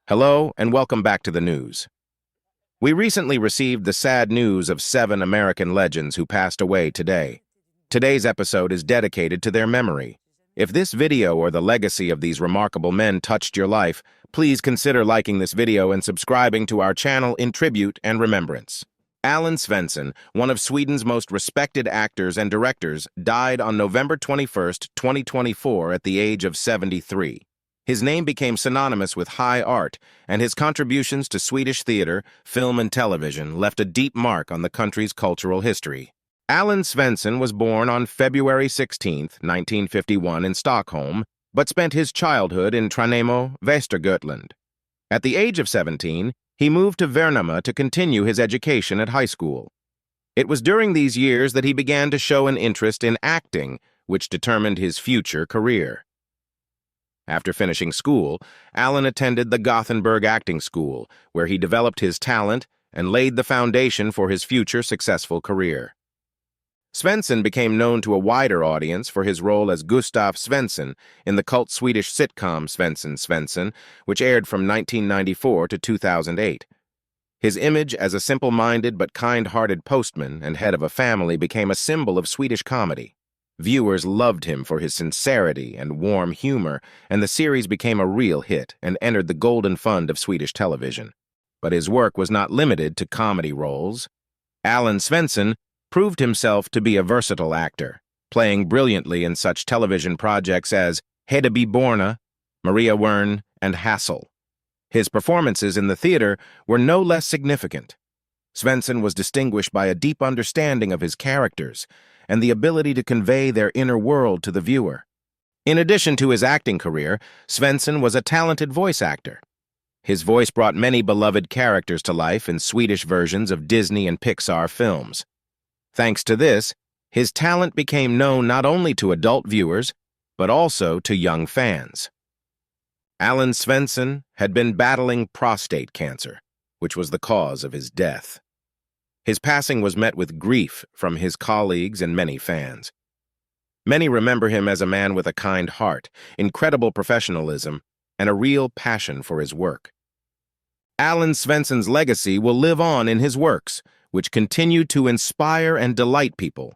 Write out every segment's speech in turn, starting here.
Hello, and welcome back to the news. We recently received the sad news of 7 American legends who passed away today. Today's episode is dedicated to their memory. If this video or the legacy of these remarkable men touched your life, please consider liking this video and subscribing to our channel in tribute and remembrance. Allan Svensson, one of Sweden's most respected actors and directors, died on November 21, 2024 at the age of 73. His name became synonymous with high art, and his contributions to Swedish theater, film, and television left a deep mark on the country's cultural history. Allan Svensson was born on February 16, 1951 in Stockholm, but spent his childhood in Tranemo, Västergötland. At the age of 17, he moved to Värnamo to continue his education at high school. It was during these years that he began to show an interest in acting, which determined his future career. After finishing school, Allan attended the Gothenburg Acting School, where he developed his talent and laid the foundation for his future successful career. Svenson became known to a wider audience for his role as Gustav Svensson in the cult Swedish sitcom Svenson, which aired from 1994 to 2008. His image as a simple-minded but kind-hearted postman and head of a family became a symbol of Swedish comedy. Viewers loved him for his sincerity and warm humor, and the series became a real hit and entered the golden fund of Swedish television. But his work was not limited to comedy roles. Allan Svensson proved himself to be a versatile actor, playing brilliantly in such television projects as Hedeby-Borna, Maria Wern, and Hassel. His performances in the theater were no less significant. Svensson was distinguished by a deep understanding of his characters and the ability to convey their inner world to the viewer. In addition to his acting career, Svensson was a talented voice actor. His voice brought many beloved characters to life in Swedish versions of Disney and Pixar films. Thanks to this, his talent became known not only to adult viewers, but also to young fans. Allan Svensson had been battling prostate cancer, which was the cause of his death. His passing was met with grief from his colleagues and many fans. Many remember him as a man with a kind heart, incredible professionalism, and a real passion for his work. Allan Svensson's legacy will live on in his works, which continue to inspire and delight people.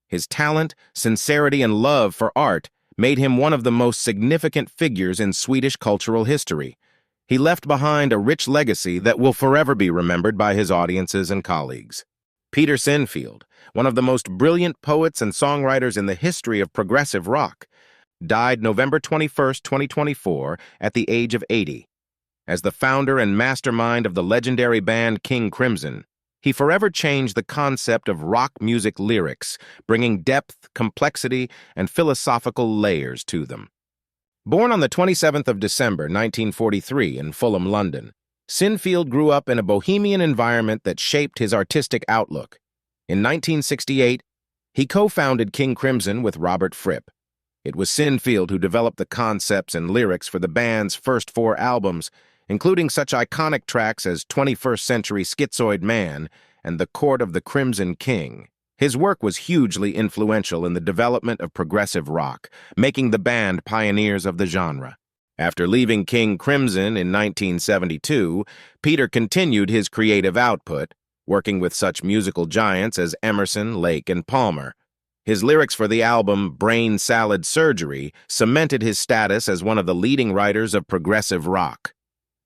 His talent, sincerity, and love for art made him one of the most significant figures in Swedish cultural history. He left behind a rich legacy that will forever be remembered by his audiences and colleagues. Peter Seinfield, one of the most brilliant poets and songwriters in the history of progressive rock, died November 21, 2024, at the age of 80. As the founder and mastermind of the legendary band King Crimson, he forever changed the concept of rock music lyrics, bringing depth, complexity, and philosophical layers to them. Born on the 27th of December, 1943, in Fulham, London, Seinfield grew up in a bohemian environment that shaped his artistic outlook. In 1968, he co-founded King Crimson with Robert Fripp. It was Seinfield who developed the concepts and lyrics for the band's first 4 albums, including such iconic tracks as 21st Century Schizoid Man and The Court of the Crimson King. His work was hugely influential in the development of progressive rock, making the band pioneers of the genre. After leaving King Crimson in 1972, Peter continued his creative output, working with such musical giants as Emerson, Lake, and Palmer. His lyrics for the album Brain Salad Surgery cemented his status as one of the leading writers of progressive rock.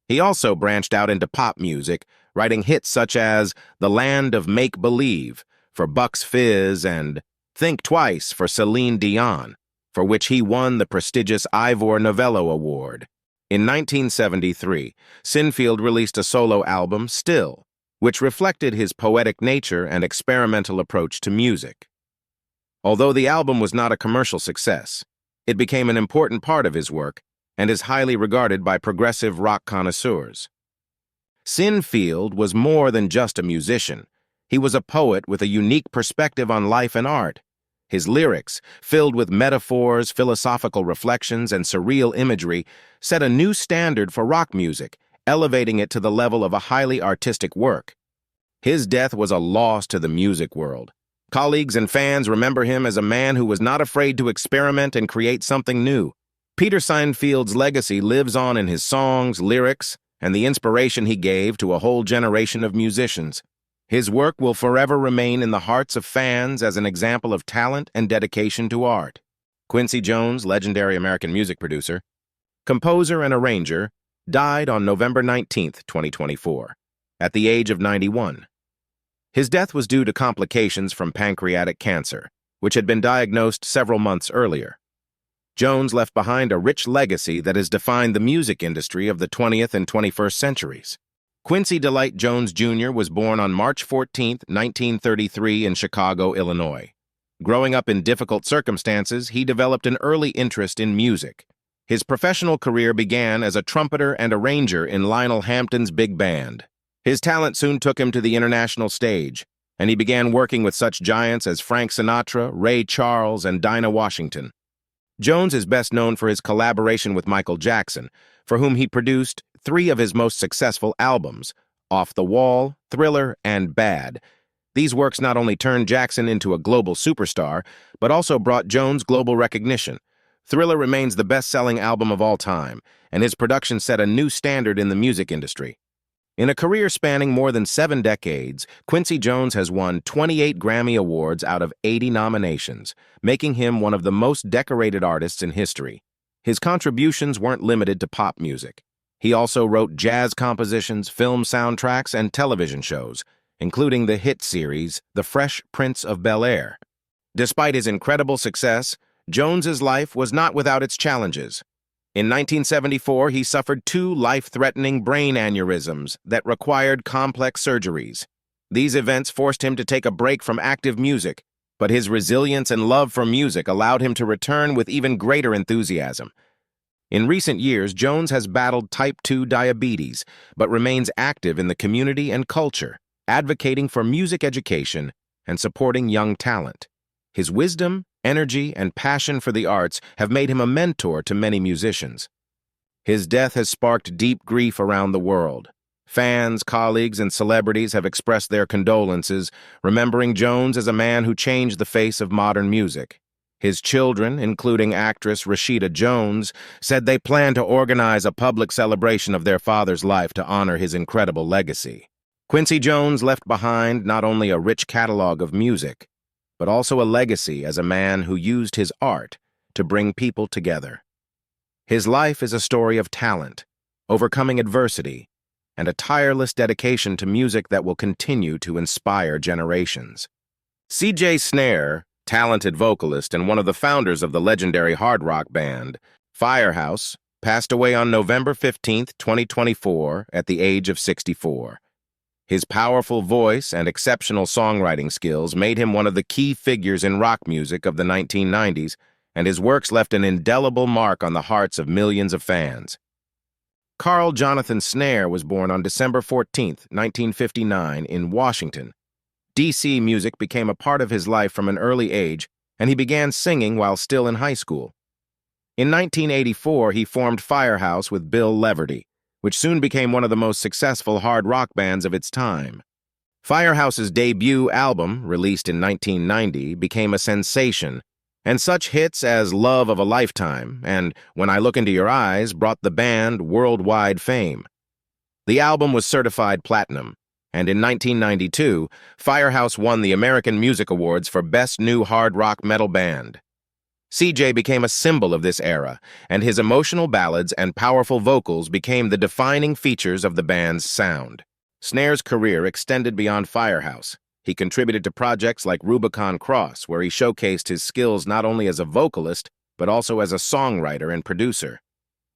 He also branched out into pop music, writing hits such as The Land of Make-Believe for Bucks Fizz and Think Twice for Celine Dion, for which he won the prestigious Ivor Novello Award. In 1973, Seinfield released a solo album, Still, which reflected his poetic nature and experimental approach to music. Although the album was not a commercial success, it became an important part of his work and is highly regarded by progressive rock connoisseurs. Seinfield was more than just a musician. He was a poet with a unique perspective on life and art. His lyrics, filled with metaphors, philosophical reflections, and surreal imagery, set a new standard for rock music, elevating it to the level of a highly artistic work. His death was a loss to the music world. Colleagues and fans remember him as a man who was not afraid to experiment and create something new. Peter Seinfeld's legacy lives on in his songs, lyrics, and the inspiration he gave to a whole generation of musicians. His work will forever remain in the hearts of fans as an example of talent and dedication to art. Quincy Jones, legendary American music producer, composer and arranger, died on November 19, 2024, at the age of 91. His death was due to complications from pancreatic cancer, which had been diagnosed several months earlier. Jones left behind a rich legacy that has defined the music industry of the 20th and 21st centuries. Quincy Delight Jones Jr. was born on March 14, 1933 in Chicago, Illinois. Growing up in difficult circumstances, he developed an early interest in music. His professional career began as a trumpeter and arranger in Lionel Hampton's big band. His talent soon took him to the international stage, and he began working with such giants as Frank Sinatra, Ray Charles, and Dinah Washington. Jones is best known for his collaboration with Michael Jackson, for whom he produced 3 of his most successful albums, Off the Wall, Thriller, and Bad. These works not only turned Jackson into a global superstar, but also brought Jones global recognition. Thriller remains the best-selling album of all time, and his production set a new standard in the music industry. In a career spanning more than 7 decades, Quincy Jones has won 28 Grammy Awards out of 80 nominations, making him one of the most decorated artists in history. His contributions weren't limited to pop music. He also wrote jazz compositions, film soundtracks, and television shows, including the hit series The Fresh Prince of Bel-Air. Despite his incredible success, Jones's life was not without its challenges. In 1974, he suffered 2 life-threatening brain aneurysms that required complex surgeries. These events forced him to take a break from active music, but his resilience and love for music allowed him to return with even greater enthusiasm. In recent years, Jones has battled type 2 diabetes, but remains active in the community and culture, advocating for music education and supporting young talent. His wisdom, energy, and passion for the arts have made him a mentor to many musicians. His death has sparked deep grief around the world. Fans, colleagues, and celebrities have expressed their condolences, remembering Jones as a man who changed the face of modern music. His children, including actress Rashida Jones, said they plan to organize a public celebration of their father's life to honor his incredible legacy. Quincy Jones left behind not only a rich catalog of music, but also a legacy as a man who used his art to bring people together. His life is a story of talent, overcoming adversity, and a tireless dedication to music that will continue to inspire generations. C.J. Snare, talented vocalist and one of the founders of the legendary hard rock band Firehouse, passed away on November 15, 2024, at the age of 64. His powerful voice and exceptional songwriting skills made him one of the key figures in rock music of the 1990s, and his works left an indelible mark on the hearts of millions of fans. Carl Jonathan Snare was born on December 14, 1959, in Washington. D.C. music became a part of his life from an early age, and he began singing while still in high school. In 1984, he formed Firehouse with Bill Leverty, which soon became one of the most successful hard rock bands of its time. Firehouse's debut album, released in 1990, became a sensation, and such hits as Love of a Lifetime and When I Look Into Your Eyes brought the band worldwide fame. The album was certified platinum, and in 1992, Firehouse won the American Music Awards for Best New Hard Rock Metal Band. CJ became a symbol of this era, and his emotional ballads and powerful vocals became the defining features of the band's sound. Snare's career extended beyond Firehouse. He contributed to projects like Rubicon Cross, where he showcased his skills not only as a vocalist, but also as a songwriter and producer.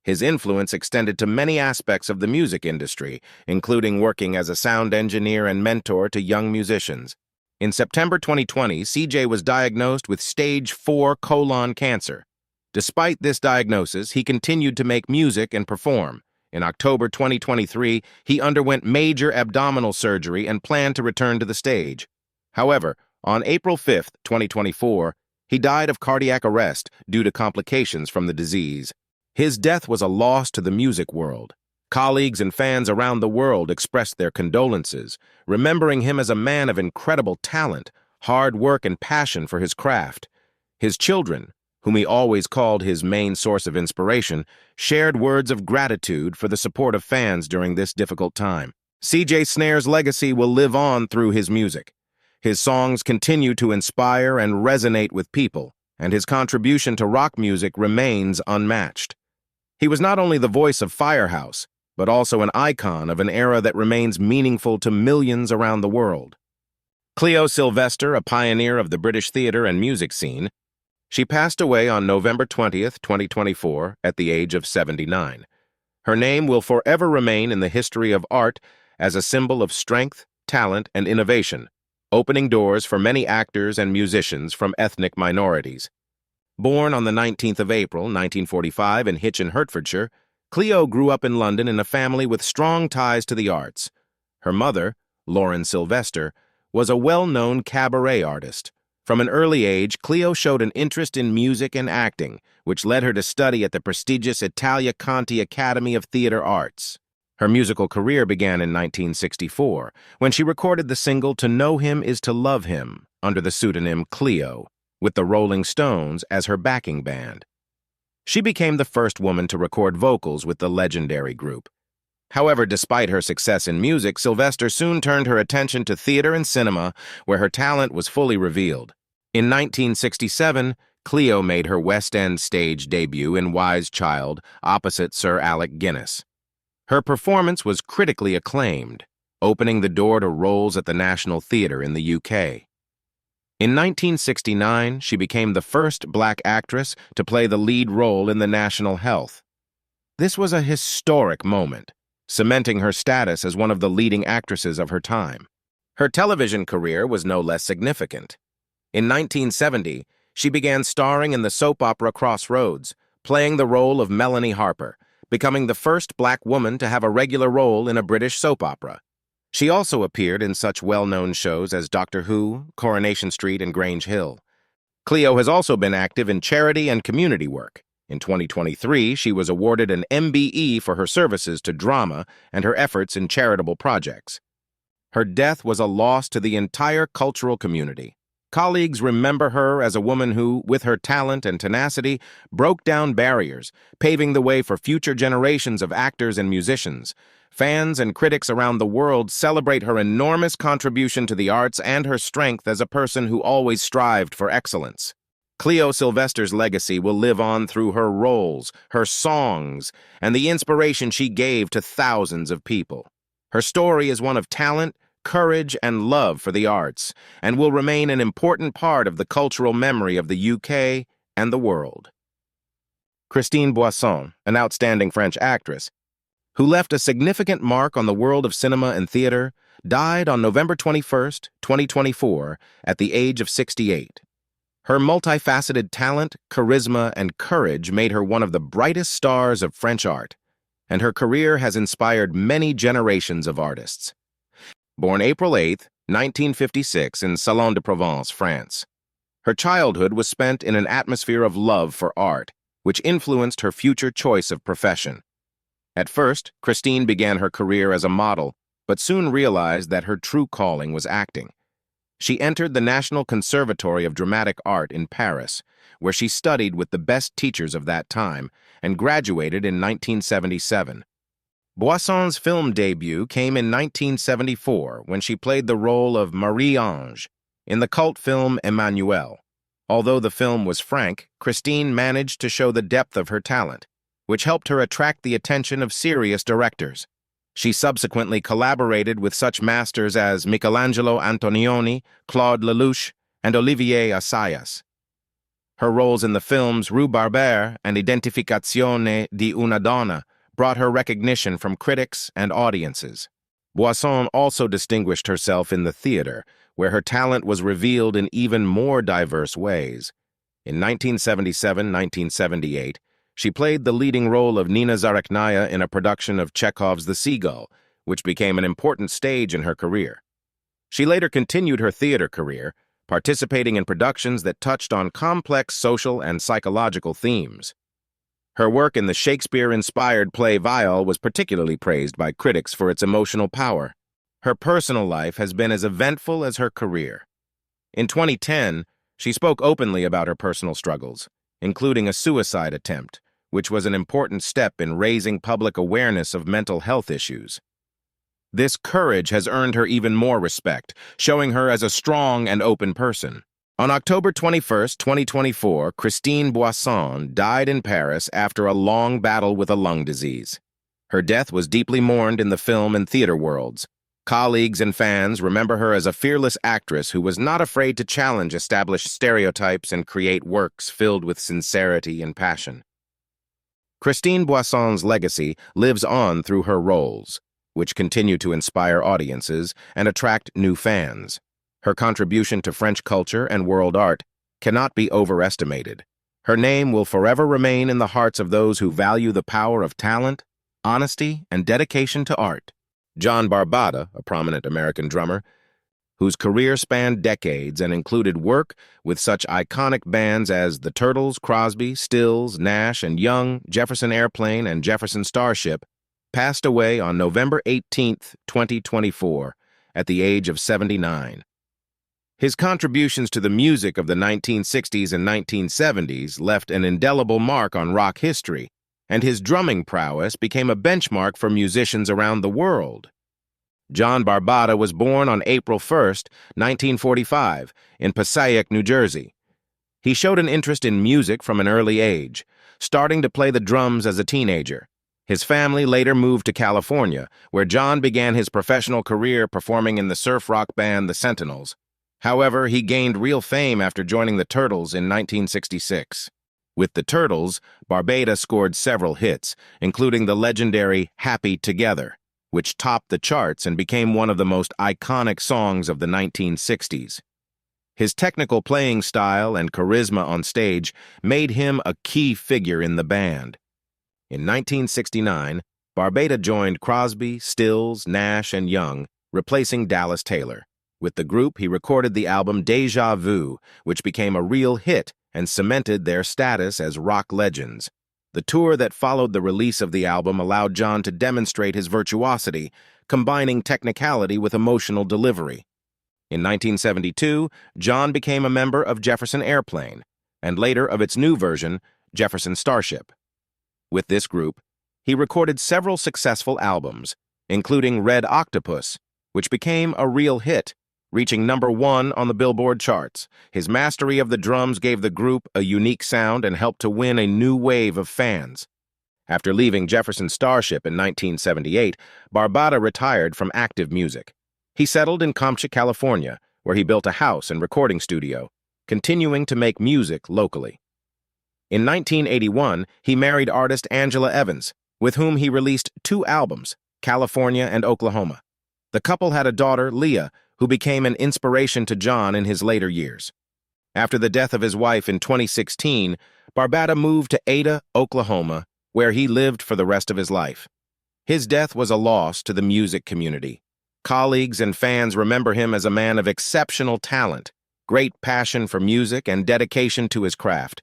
His influence extended to many aspects of the music industry, including working as a sound engineer and mentor to young musicians. In September 2020, CJ was diagnosed with stage 4 colon cancer. Despite this diagnosis, he continued to make music and perform. In October 2023, he underwent major abdominal surgery and planned to return to the stage. However, on April 5, 2024, he died of cardiac arrest due to complications from the disease. His death was a loss to the music world. Colleagues and fans around the world expressed their condolences, remembering him as a man of incredible talent, hard work, and passion for his craft. His children, whom he always called his main source of inspiration, shared words of gratitude for the support of fans during this difficult time. C.J. Snare's legacy will live on through his music. His songs continue to inspire and resonate with people, and his contribution to rock music remains unmatched. He was not only the voice of Firehouse, but also an icon of an era that remains meaningful to millions around the world. Cleo Sylvester, a pioneer of the British theater and music scene, she passed away on November 20th, 2024, at the age of 79. Her name will forever remain in the history of art as a symbol of strength, talent, and innovation, opening doors for many actors and musicians from ethnic minorities. Born on the 19th of April, 1945, in Hitchin, Hertfordshire, Cleo grew up in London in a family with strong ties to the arts. Her mother, Allan Svensson, was a well-known cabaret artist. From an early age, Cleo showed an interest in music and acting, which led her to study at the prestigious Italia Conti Academy of Theatre Arts. Her musical career began in 1964, when she recorded the single To Know Him Is to Love Him under the pseudonym Cleo, with the Rolling Stones as her backing band. She became the first woman to record vocals with the legendary group. However, despite her success in music, Sylvester soon turned her attention to theater and cinema, where her talent was fully revealed. In 1967, Cleo made her West End stage debut in Wise Child opposite Sir Alec Guinness. Her performance was critically acclaimed, opening the door to roles at the National Theatre in the UK. In 1969, she became the first black actress to play the lead role in the National Health. This was a historic moment, cementing her status as one of the leading actresses of her time. Her television career was no less significant. In 1970, she began starring in the soap opera Crossroads, playing the role of Melanie Harper, becoming the first black woman to have a regular role in a British soap opera. She also appeared in such well-known shows as Doctor Who, Coronation Street, and Grange Hill. Cleo has also been active in charity and community work. In 2023, she was awarded an MBE for her services to drama and her efforts in charitable projects. Her death was a loss to the entire cultural community. Colleagues remember her as a woman who, with her talent and tenacity, broke down barriers, paving the way for future generations of actors and musicians. Fans and critics around the world celebrate her enormous contribution to the arts and her strength as a person who always strived for excellence. Cleo Sylvester's legacy will live on through her roles, her songs, and the inspiration she gave to thousands of people. Her story is one of talent, courage, and love for the arts, and will remain an important part of the cultural memory of the UK and the world. Christine Bisson, an outstanding French actress, who left a significant mark on the world of cinema and theater, died on November 21st, 2024, at the age of 68. Her multifaceted talent, charisma, and courage made her one of the brightest stars of French art, and her career has inspired many generations of artists. Born April 8, 1956, in Salon de Provence, France. Her childhood was spent in an atmosphere of love for art, which influenced her future choice of profession. At first, Christine began her career as a model, but soon realized that her true calling was acting. She entered the National Conservatory of Dramatic Art in Paris, where she studied with the best teachers of that time and graduated in 1977. Bisson's film debut came in 1974 when she played the role of Marie-Ange in the cult film Emmanuel. Although the film was frank, Christine managed to show the depth of her talent, which helped her attract the attention of serious directors. She subsequently collaborated with such masters as Michelangelo Antonioni, Claude Lelouch, and Olivier Assayas. Her roles in the films Rue Barbare and Identificazione di una donna brought her recognition from critics and audiences. Bisson also distinguished herself in the theater, where her talent was revealed in even more diverse ways. In 1977-1978, she played the leading role of Nina Zarakhnaya in a production of Chekhov's The Seagull, which became an important stage in her career. She later continued her theater career, participating in productions that touched on complex social and psychological themes. Her work in the Shakespeare-inspired play Viol was particularly praised by critics for its emotional power. Her personal life has been as eventful as her career. In 2010, she spoke openly about her personal struggles, including a suicide attempt, which was an important step in raising public awareness of mental health issues. This courage has earned her even more respect, showing her as a strong and open person. On October 21, 2024, Christine Boisson died in Paris after a long battle with a lung disease. Her death was deeply mourned in the film and theater worlds. Colleagues and fans remember her as a fearless actress who was not afraid to challenge established stereotypes and create works filled with sincerity and passion. Christine Boisson's legacy lives on through her roles, which continue to inspire audiences and attract new fans. Her contribution to French culture and world art cannot be overestimated. Her name will forever remain in the hearts of those who value the power of talent, honesty, and dedication to art. John Barbata, a prominent American drummer, whose career spanned decades and included work with such iconic bands as the Turtles, Crosby, Stills, Nash and Young, Jefferson Airplane, and Jefferson Starship, passed away on November 18, 2024, at the age of 79. His contributions to the music of the 1960s and 1970s left an indelible mark on rock history, and his drumming prowess became a benchmark for musicians around the world. John Barbata was born on April 1, 1945, in Passaic, New Jersey. He showed an interest in music from an early age, starting to play the drums as a teenager. His family later moved to California, where John began his professional career performing in the surf rock band The Sentinels. However, he gained real fame after joining the Turtles in 1966. With the Turtles, Barbata scored several hits, including the legendary Happy Together, which topped the charts and became one of the most iconic songs of the 1960s. His technical playing style and charisma on stage made him a key figure in the band. In 1969, Barbata joined Crosby, Stills, Nash, and Young, replacing Dallas Taylor. With the group, he recorded the album Deja Vu, which became a real hit and cemented their status as rock legends. The tour that followed the release of the album allowed John to demonstrate his virtuosity, combining technicality with emotional delivery. In 1972, John became a member of Jefferson Airplane, and later of its new version, Jefferson Starship. With this group, he recorded several successful albums, including Red Octopus, which became a real hit, reaching #1 on the Billboard charts. His mastery of the drums gave the group a unique sound and helped to win a new wave of fans. After leaving Jefferson Starship in 1978, Barbata retired from active music. He settled in Comcha, California, where he built a house and recording studio, continuing to make music locally. In 1981, he married artist Angela Evans, with whom he released 2 albums, California and Oklahoma. The couple had a daughter, Leah, who became an inspiration to John in his later years. After the death of his wife in 2016, Barbata moved to Ada, Oklahoma, where he lived for the rest of his life. His death was a loss to the music community. Colleagues and fans remember him as a man of exceptional talent, great passion for music, and dedication to his craft.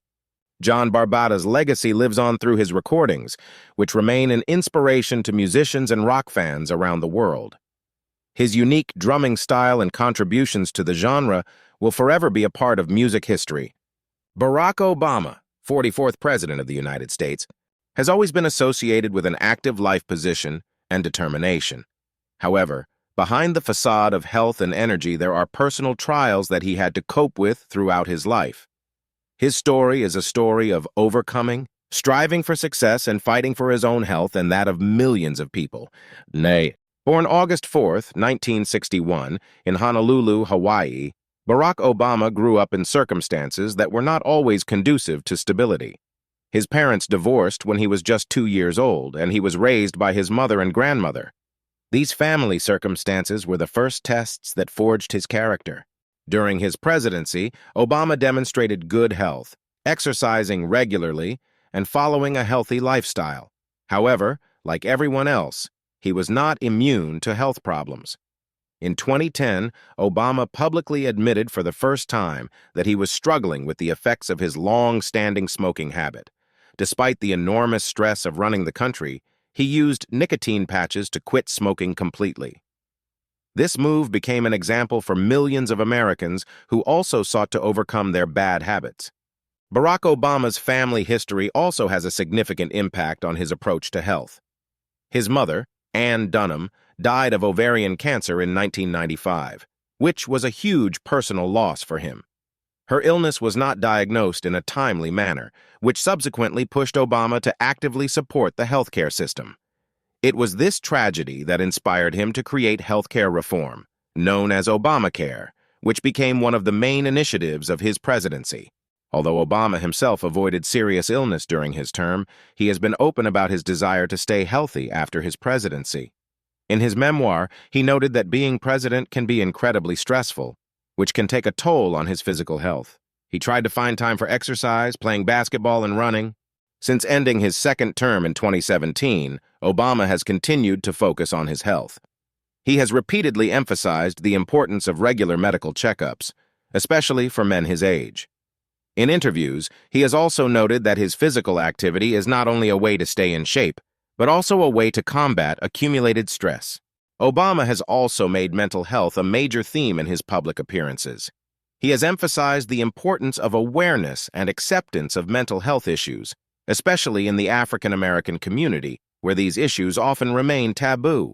John Barbata's legacy lives on through his recordings, which remain an inspiration to musicians and rock fans around the world. His unique drumming style and contributions to the genre will forever be a part of music history. Barack Obama, 44th President of the United States, has always been associated with an active life position and determination. However, behind the facade of health and energy, there are personal trials that he had to cope with throughout his life. His story is a story of overcoming, striving for success, and fighting for his own health and that of millions of people. Born August 4, 1961, in Honolulu, Hawaii, Barack Obama grew up in circumstances that were not always conducive to stability. His parents divorced when he was just 2 years old, and he was raised by his mother and grandmother. These family circumstances were the first tests that forged his character. During his presidency, Obama demonstrated good health, exercising regularly, and following a healthy lifestyle. However, like everyone else, he was not immune to health problems. In 2010, Obama publicly admitted for the first time that he was struggling with the effects of his long-standing smoking habit. Despite the enormous stress of running the country, he used nicotine patches to quit smoking completely. This move became an example for millions of Americans who also sought to overcome their bad habits. Barack Obama's family history also has a significant impact on his approach to health. His mother, Ann Dunham, died of ovarian cancer in 1995, which was a huge personal loss for him. Her illness was not diagnosed in a timely manner, which subsequently pushed Obama to actively support the healthcare system. It was this tragedy that inspired him to create healthcare reform, known as Obamacare, which became one of the main initiatives of his presidency. Although Obama himself avoided serious illness during his term, he has been open about his desire to stay healthy after his presidency. In his memoir, he noted that being president can be incredibly stressful, which can take a toll on his physical health. He tried to find time for exercise, playing basketball and running. Since ending his second term in 2017, Obama has continued to focus on his health. He has repeatedly emphasized the importance of regular medical checkups, especially for men his age. In interviews, he has also noted that his physical activity is not only a way to stay in shape, but also a way to combat accumulated stress. Obama has also made mental health a major theme in his public appearances. He has emphasized the importance of awareness and acceptance of mental health issues, especially in the African American community, where these issues often remain taboo.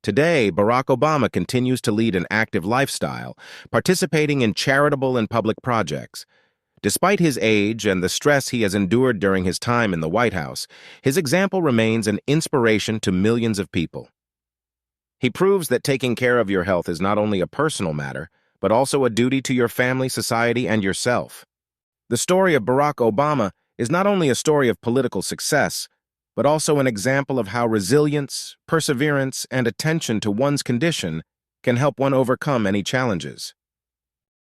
Today, Barack Obama continues to lead an active lifestyle, participating in charitable and public projects. Despite his age and the stress he has endured during his time in the White House, his example remains an inspiration to millions of people. He proves that taking care of your health is not only a personal matter, but also a duty to your family, society, and yourself. The story of Barack Obama is not only a story of political success, but also an example of how resilience, perseverance, and attention to one's condition can help one overcome any challenges.